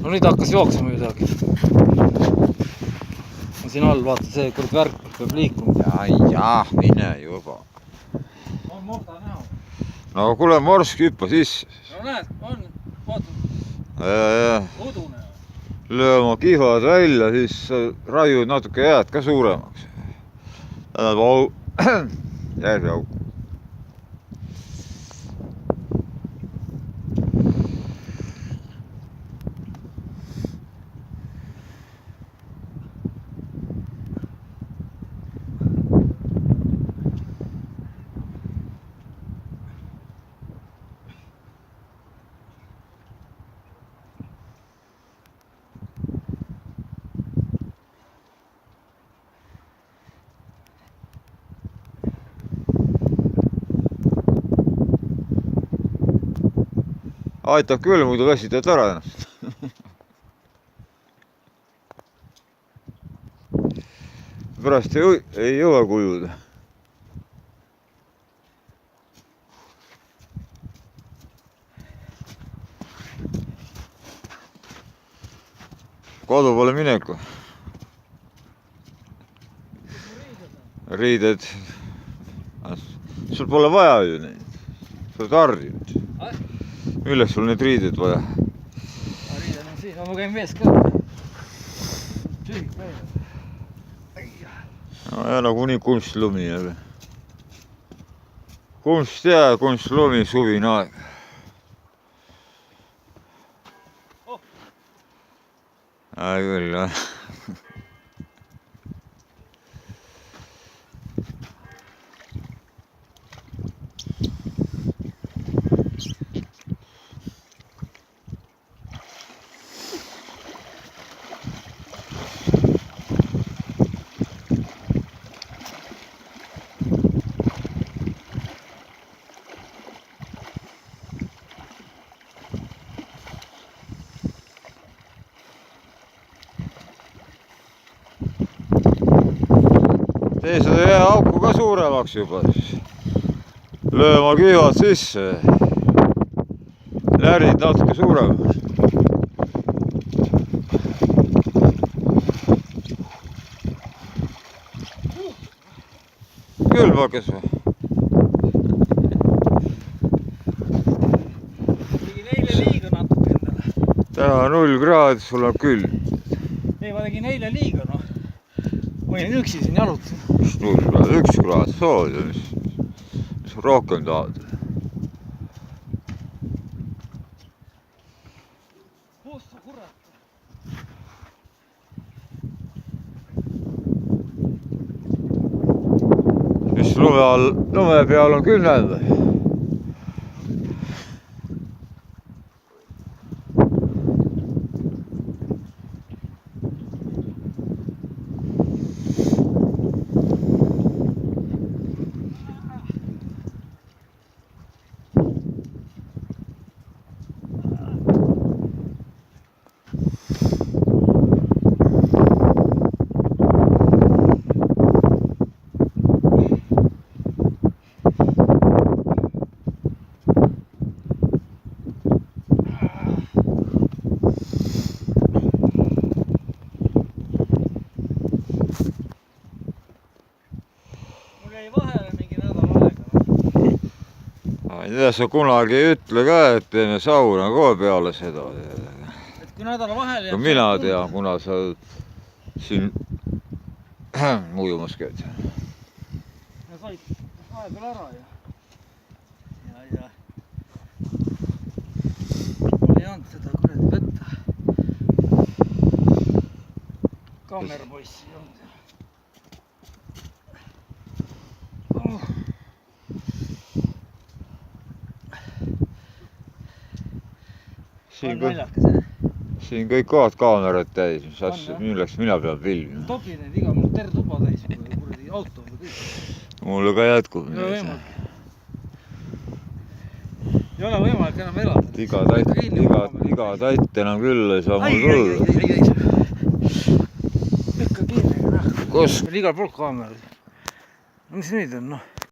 No nüüd hakkas jooksma midagi. Siin all, vaata, see kord värk peab liikuma. Jah, mine juba. On morda näha. No kuule, morsk hüppa sisse. No näed, on, vaata. Udune. Löö oma kihvad välja, siis raiud natuke jääd ka suuremaks. Järgi auku. Aitab küll, muidu väsitad ära ennast. Pärast ei jõua kujuda. Kodu pole mineku. Riided. Sul pole vaja ju neid. Sa oled harjunud. Milleks sul neid riideid vaja? Riided on siis, ma käin mees ka. Tühik päev. No ja nagunii kunstlumi jälle. Kunst ja kunstlumi, suvine aeg. Küll, jah. Tee seda jääauku ka suuremaks juba siis. Löö oma kihvad sisse. Lärid natuke suuremaks. Külm hakkas või? Tegin eile liiga natuke endale. Täna 0 kraadi, sul on külm. Ei, ma tegin eile liiga, noh. Ma olin üksi siin jalutan. 0 kraadi, 1 kraad sood ja mis rohkem tahad. Kus sa kurat? Mis lume peal on künnend? Sa kunagi ei ütle ka, et teeme sauna kohe peale seda. Et kui nädala vahel jääb... Mina tean, kuna sa siin mujumas käid. Ja said vahepeal ära ja mul ei olnud seda kuradi võtta. Kaamerpoissi ei olnud. Siin kõik kohad kaamerad täis, mis asja, milleks mina pean filmima. Topi neid iga, mul terve tuba täis, kuradi auto või kõik. Mulle ka jätkub. Ei ole võimalik. Ei ole võimalik enam elada. Iga tatt enam küll ei saa mul tulla. Ikka kinni. Kus? Igal pool kaamerad. Mis nüüd on, noh?